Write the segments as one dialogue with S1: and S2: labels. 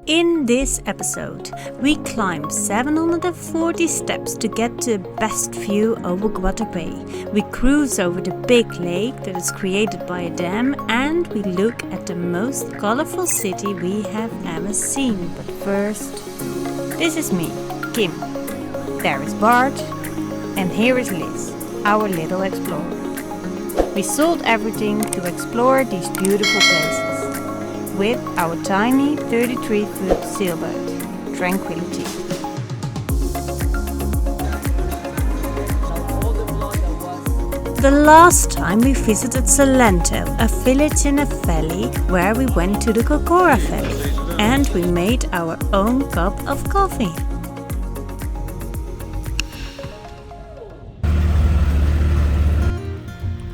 S1: In this episode, we climb 740 steps to get to the best view over Guatapé. We cruise over the big lake that is created by a dam, and we look at the most colorful city we have ever seen. But first, this is me, Kim. There is Bart, and here is Liz, our little explorer. We sold everything to explore these beautiful places with our tiny 33-foot sailboat, Tranquillity. The last time we visited Salento, a village in a valley where we went to the Cocora Valley and we made our own cup of coffee.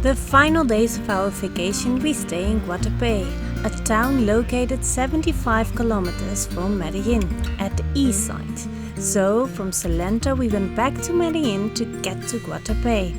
S1: The final days of our vacation we stay in Guatapé, a town located 75 kilometers from Medellin at the east side. So from Salento we went back to Medellin to get to Guatapé.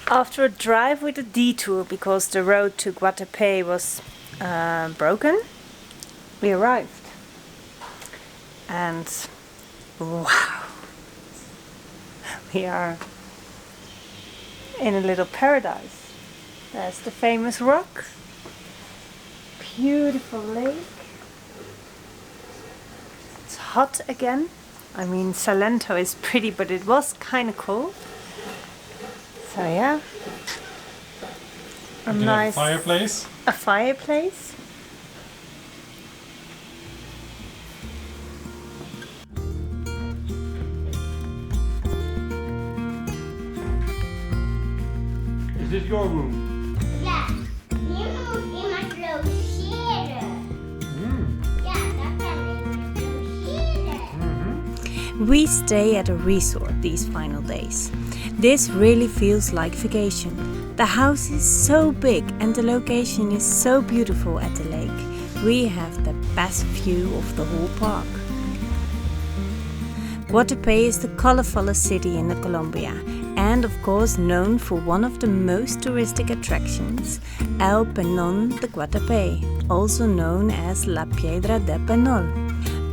S1: After a drive with a detour because the road to Guatapé was broken, we arrived. And wow! We are in a little paradise. There's the famous rock, beautiful lake. It's hot again. I mean, Salento is pretty, but it was kind of cold. So yeah, a nice
S2: fireplace.
S1: A fireplace.
S2: Is this your room?
S3: Ja, hier moet iemand logeren. Ja, daar kan iemand logeren.
S1: We stay at a resort these final days. This really feels like vacation. The house is so big and the location is so beautiful at the lake. We have the best view of the whole park. Guatapé is the colorfulest city in Colombia and of course known for one of the most touristic attractions, El Peñón de Guatapé, also known as La Piedra de Peñol.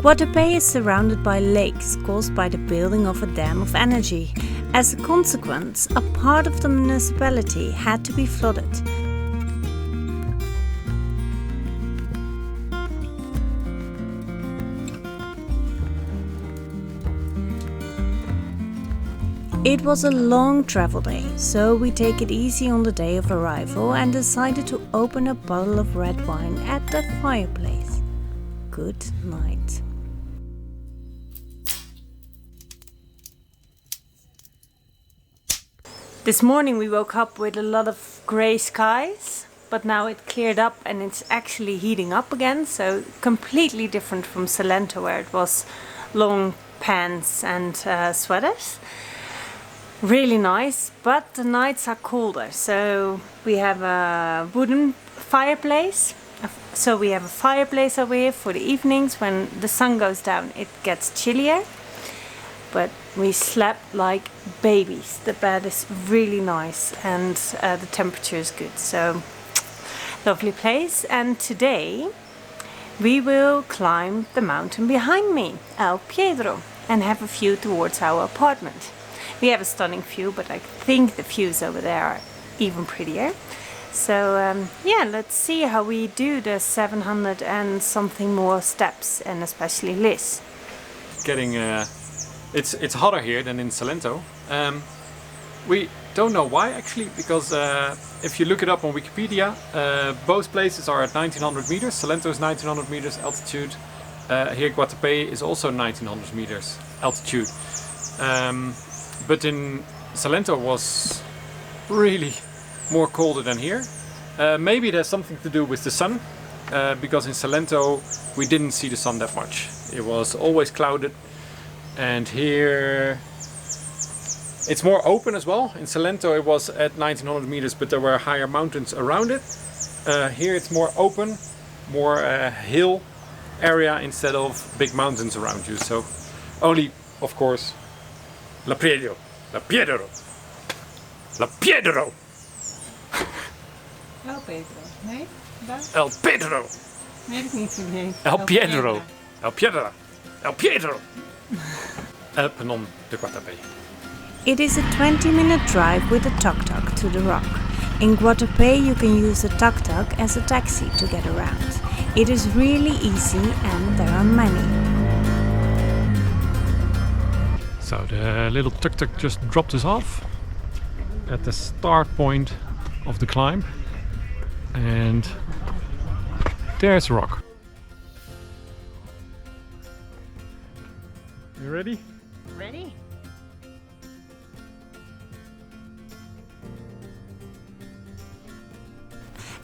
S1: Guatapé is surrounded by lakes caused by the building of a dam of energy. As a consequence, a part of the municipality had to be flooded. It was a long travel day, so we take it easy on the day of arrival and decided to open a bottle of red wine at the fireplace. Good night. This morning we woke up with a lot of grey skies, but now it cleared up and it's actually heating up again, so completely different from Salento where it was long pants and sweaters. Really nice, but the nights are colder, so we have a wooden fireplace. So we have a fireplace over here for the evenings. When the sun goes down it gets chillier. But we slept like babies. The bed is really nice and the temperature is good. So, lovely place. And today we will climb the mountain behind me, El Piedro, and have a view towards our apartment. We have a stunning view, but I think the views over there are even prettier. So yeah, let's see how we do the 700 and something more steps, and especially Liz.
S2: It's hotter here than in Salento. We don't know why actually, because if you look it up on Wikipedia, both places are at 1900 meters. Salento is 1900 meters altitude. Here Guatapé is also 1900 meters altitude. But in Salento was really more colder than here. Maybe it has something to do with the sun. because in Salento we didn't see the sun that much. It was always clouded, and here it's more open as well. In Salento it was at 1900 meters, but there were higher mountains around it. Here it's more open, more hill area instead of big mountains around you. So only, of course, La Piedra, La Piedra, La Piedra.
S1: El Pedro. Nee? Daar?
S2: El Pedro.
S1: Weet ik niet hoe die heet.
S2: El Piedro. El Piedra. El Piedro. El Peñón de Guatapé.
S1: It is a 20-minute drive with a tuk-tuk to the rock. In Guatapé you can use a tuk-tuk as a taxi to get around. It is really easy and there are many.
S2: So the little tuk-tuk just dropped us off at the start point of the climb. And there's a rock. You ready?
S1: Ready?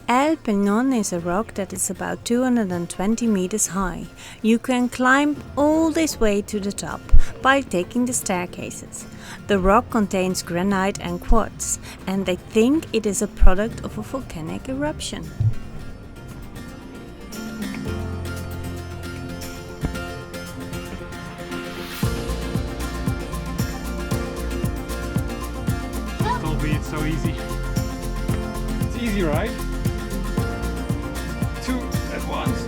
S1: El Peñón is a rock that is about 220 meters high. You can climb all this way to the top by taking the staircases. The rock contains granite and quartz, and they think it is a product of a volcanic eruption.
S2: Told me it's so easy. It's easy, right? Two at once.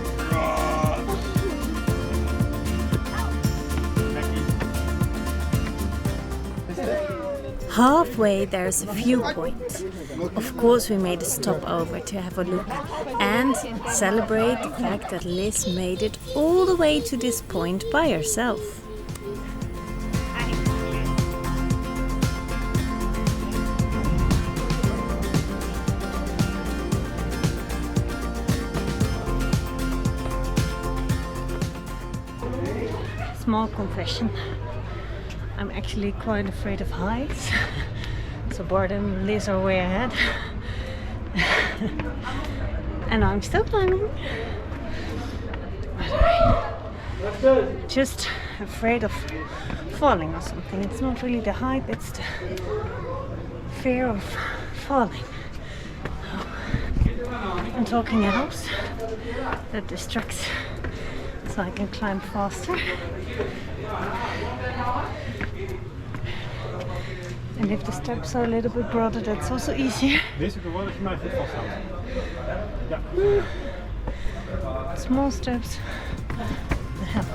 S1: Halfway there's a viewpoint. Of course we made a stopover to have a look and celebrate the fact that Liz made it all the way to this point by herself. Small confession. I'm actually quite afraid of heights. So Bart and Liz are way ahead. And I'm still climbing. Just afraid of falling or something. It's not really the height, it's the fear of falling. I'm talking else that distracts, so I can climb faster. And if the steps are a little bit broader, that's also easier.
S2: Deze keer wel dat je mij goed vasthoudt. Ja.
S1: Small steps. The hell.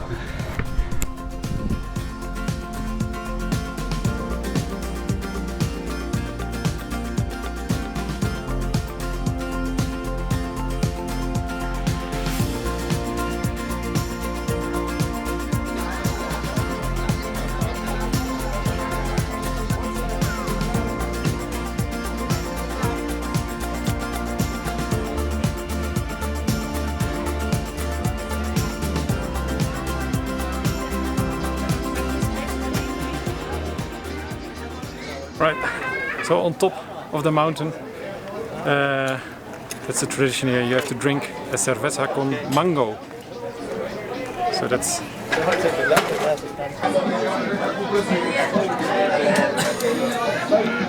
S2: Right, so on top of the mountain, that's the tradition here, you have to drink a cerveza con mango. So that's...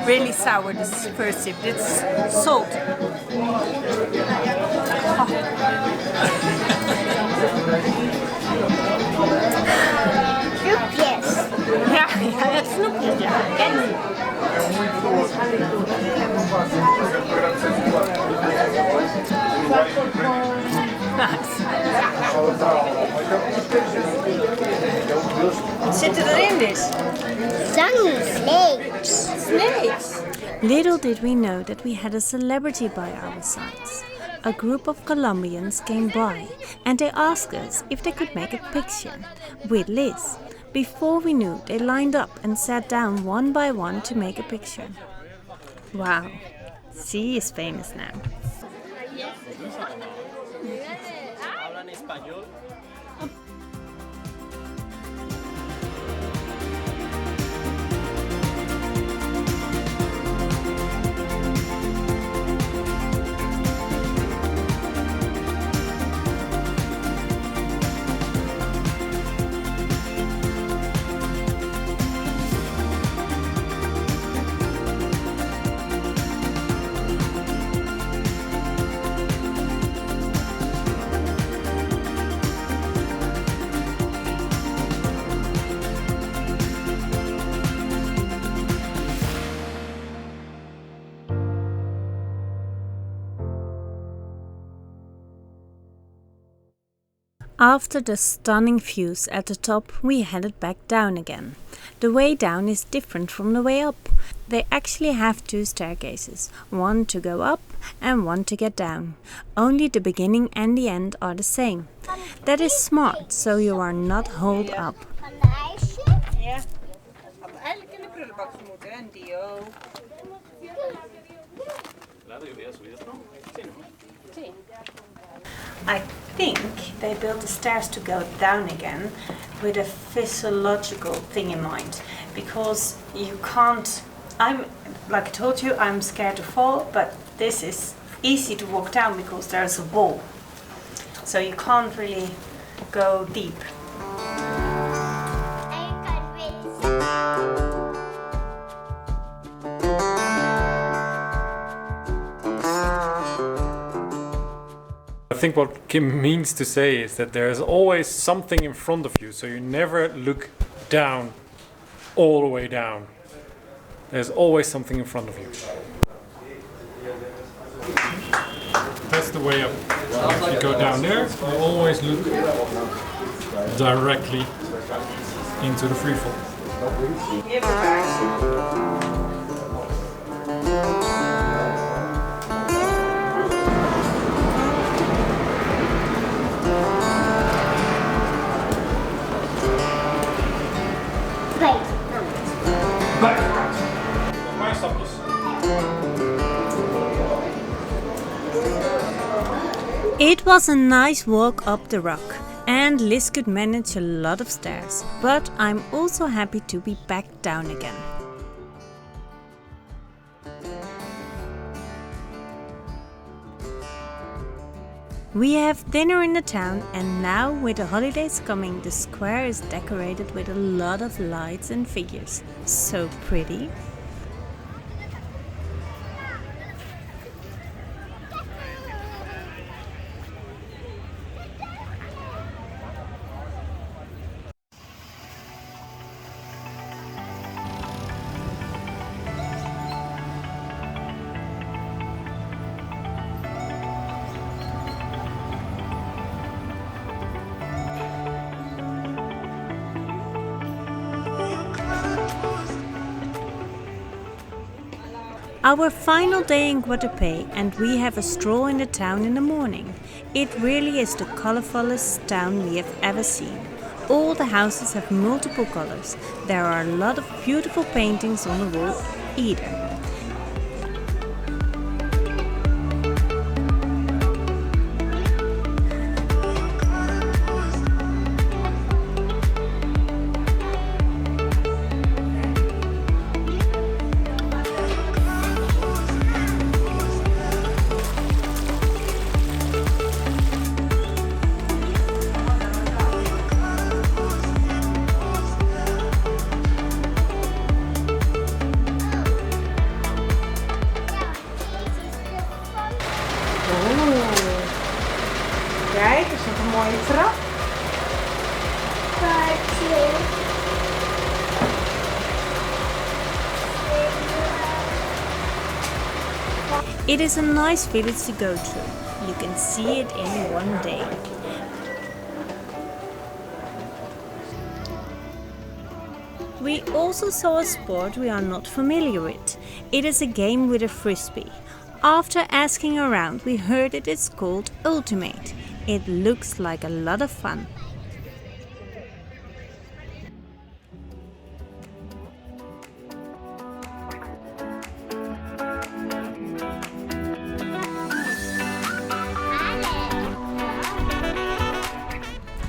S1: Really sour, this first sip. It's salt.
S3: Snoepjes.
S1: Ja, ja, snoepjes, ja. Wat zit erin dus?
S3: Snakes.
S1: Snakes. Little did we know that we had a celebrity by our sides. A group of Colombians came by and they asked us if they could make a picture with Liz. Before we knew, they lined up and sat down one by one to make a picture. Wow, she is famous now. After the stunning views at the top, we headed back down again. The way down is different from the way up. They actually have 2 staircases, one to go up and one to get down. Only the beginning and the end are the same. That is smart, so you are not holed up.
S3: Een ijsje?
S4: Ja. Had eigenlijk in de prullenbak moeten, en die ook.
S1: I think they built the stairs to go down again with a physiological thing in mind, because you can't, like I told you, I'm scared to fall, but this is easy to walk down because there's a wall, so you can't really go deep.
S3: En je kan weer
S2: I think what Kim means to say is that there is always something in front of you, so you never look down, all the way down. There's always something in front of you. That's the way up. If you go down there, you always look directly into the freefall.
S4: Hier heb ik
S1: It was a nice walk up the rock, and Liz could manage a lot of stairs, but I'm also happy to be back down again. We have dinner in the town, and now with the holidays coming, the square is decorated with a lot of lights and figures. So pretty. Our final day in Guatapé, and we have a stroll in the town in the morning. It really is the colorfulest town we have ever seen. All the houses have multiple colors. There are a lot of beautiful paintings on the wall either.
S4: Kijk, er zit een mooie trap.
S1: It is a nice village to go through. You can see it in one day. We also saw a sport we are not familiar with. It is a game with a frisbee. After asking around, we heard it is called Ultimate. It looks like a lot of fun.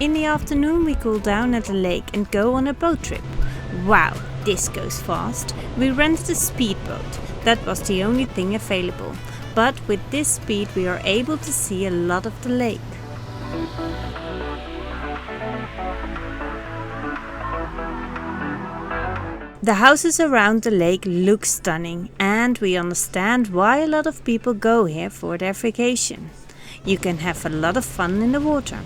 S1: In the afternoon we cool down at the lake and go on a boat trip. Wow, this goes fast. We rented a speedboat. That was the only thing available. But with this speed we are able to see a lot of the lake. The houses around the lake look stunning, and we understand why a lot of people go here for their vacation. You can have a lot of fun in the water.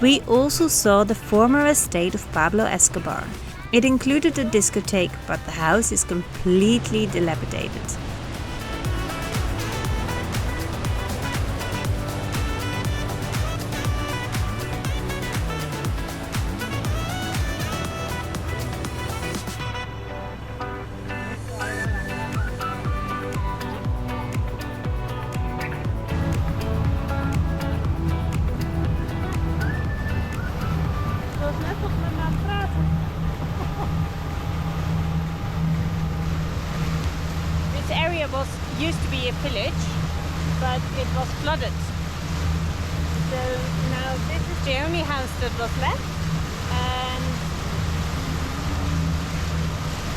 S1: We also saw the former estate of Pablo Escobar. It included a discotheque, but the house is completely dilapidated. This area used to be a village, but it was flooded. So now this is the only house that was left, and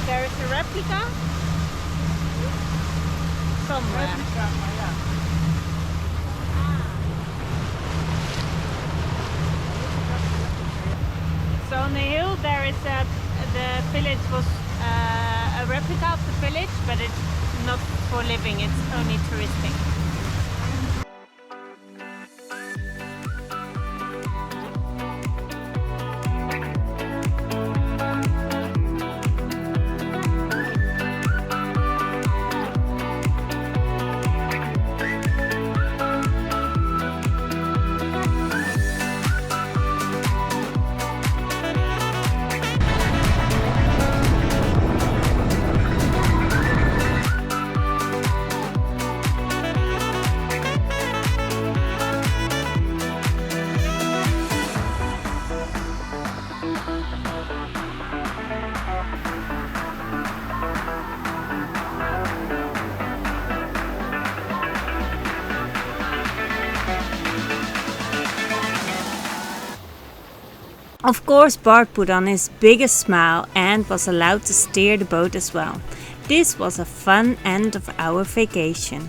S1: there is a replica somewhere. So on the hill there is the village was a replica of the village, but it's not for living, it's only touristic. Of course, Bart put on his biggest smile and was allowed to steer the boat as well. This was a fun end of our vacation.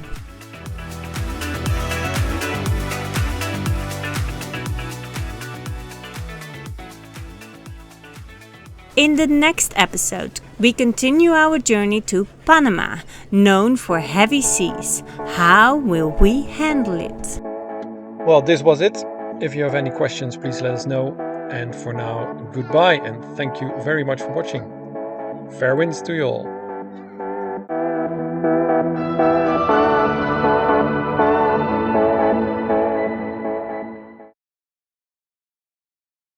S1: In the next episode, we continue our journey to Panama, known for heavy seas. How will we handle it?
S2: Well, this was it. If you have any questions, please let us know. And for now, goodbye and thank you very much for watching. Fair winds to you all.